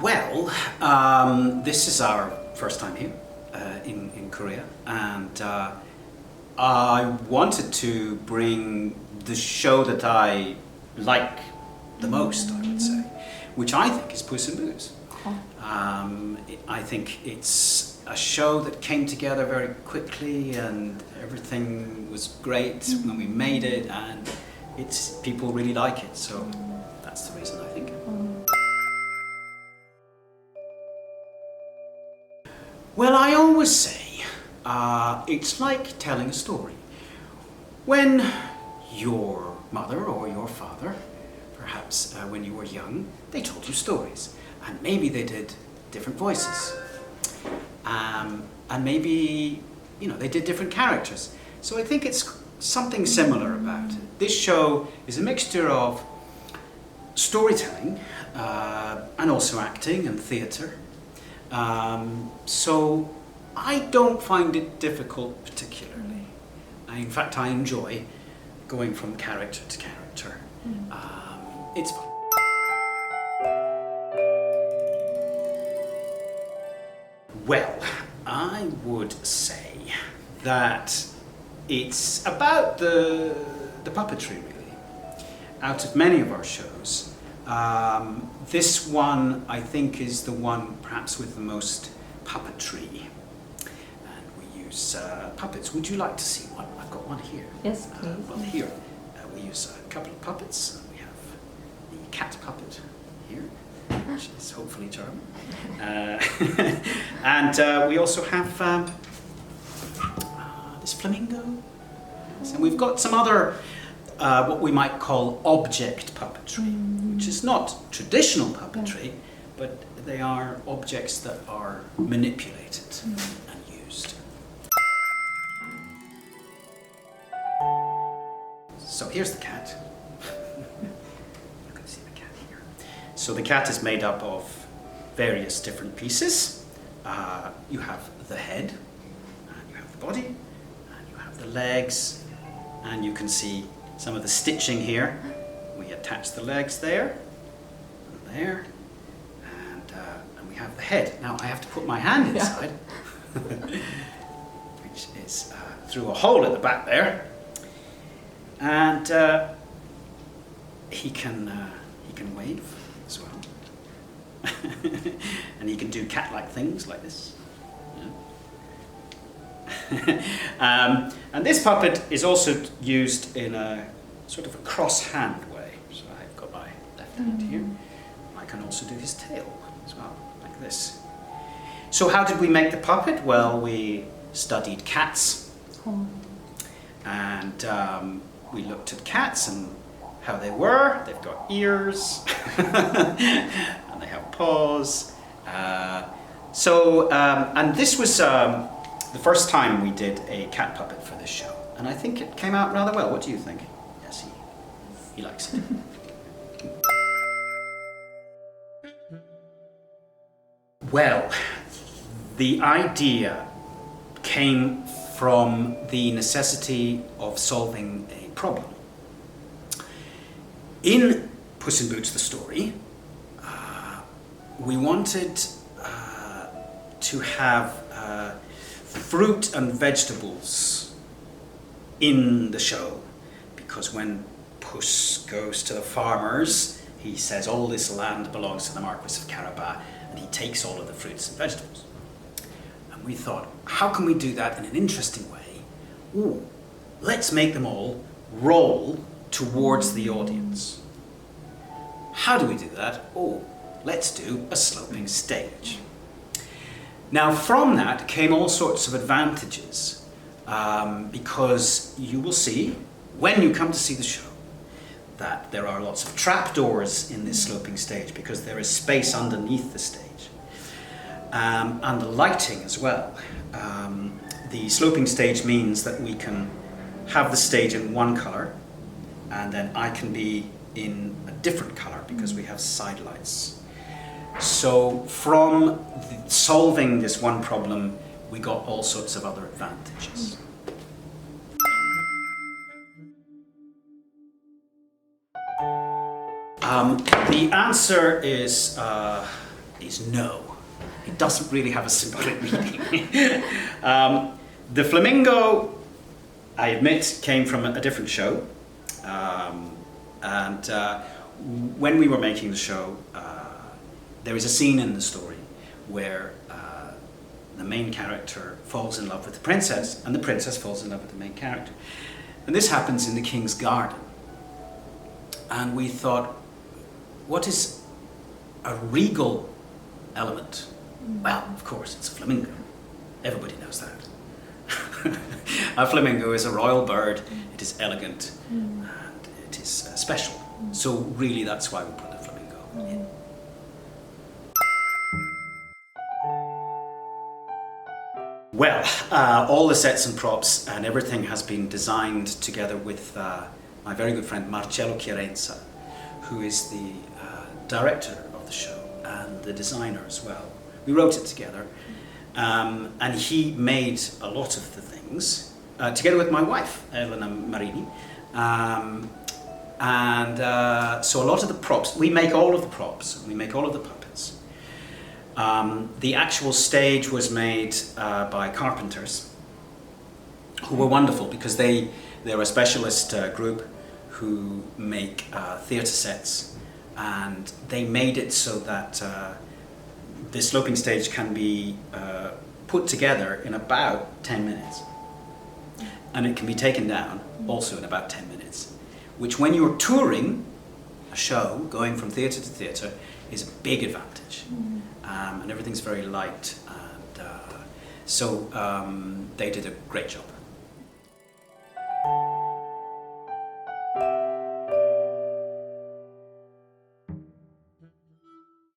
Well, this is our first time here in Korea, and I wanted to bring the show that I like the most, I would say, which I think is Puss in Boots. I think it's a show that came together very quickly, and everything was great when we made it, and people really like it, so that's the reason, I think. Well, I always say it's like telling a story. When your mother or your father, perhaps when you were young, they told you stories, and maybe they did different voices, and maybe they did different characters. So I think it's something similar about it. This show is a mixture of storytelling and also acting and theatre. So I don't find it difficult particularly. In fact, I enjoy going from character to character. It's fun. Well, I would say that it's about the puppetry, really. Out of many of our shows, this one I think is the one perhaps with the most puppetry, and we use puppets. Would you like to see one? I've got one here. Yes, please. Well, here we use a couple of puppets. We have the cat puppet here, which is hopefully charming, and we also have this flamingo, and we've got some other what we might call object puppetry, which is not traditional puppetry, but they are objects that are manipulated and used. So here's the cat. You can see the cat here. So the cat is made up of various different pieces. You have the head, and you have the body, and you have the legs, and you can see some of the stitching here. We attach the legs there, and there, and we have the head. Now I have to put my hand inside, which is through a hole at the back there, and he can wave as well, and he can do cat-like things like this. And this puppet is also used in a sort of a cross-hand way. So I've got my left hand here. I can also do his tail as well, like this. So how did we make the puppet? Well, we studied cats, and we looked at cats and how they were. They've got ears, and they have paws. And this was the first time we did a cat puppet for this show, and I think it came out rather well. What do you think? Yes, he likes it. Well, the idea came from the necessity of solving a problem. In Puss in Boots, the story, we wanted to have fruit and vegetables in the show, because when Puss goes to the farmers, he says all this land belongs to the Marquis of Carabas, and he takes all of the fruits and vegetables. And we thought, how can we do that in an interesting way? Ooh, let's make them all roll towards the audience. How do we do that? Oh, let's do a sloping stage. Now from that came all sorts of advantages, because you will see, when you come to see the show, that there are lots of trapdoors in this sloping stage because there is space underneath the stage. And the lighting as well. The sloping stage means that we can have the stage in one colour, and then I can be in a different colour because we have side lights. So from solving this one problem, we got all sorts of other advantages. The answer is is no. It doesn't really have a split meaning. The flamingo, I admit, came from a different show. When we were making the show, there is a scene in the story where the main character falls in love with the princess, and the princess falls in love with the main character. And this happens in the king's garden. And we thought, what is a regal element? Well, of course, it's a flamingo. Everybody knows that. A flamingo is a royal bird. It is elegant, and it is special. So really, that's why we put the flamingo in. Well, all the sets and props and everything has been designed together with my very good friend Marcello Chiarenza, who is the director of the show and the designer as well. We wrote it together, and he made a lot of the things together with my wife, Elena Marini. So a lot of the props, we make all of the props, we make all of the puppets. The actual stage was made by carpenters, who were wonderful because they're a specialist group who make theatre sets, and they made it so that the sloping stage can be put together in about 10 minutes. And it can be taken down also in about 10 minutes, which when you're touring a show, going from theatre to theatre, is a big advantage. And everything's very light, and so they did a great job.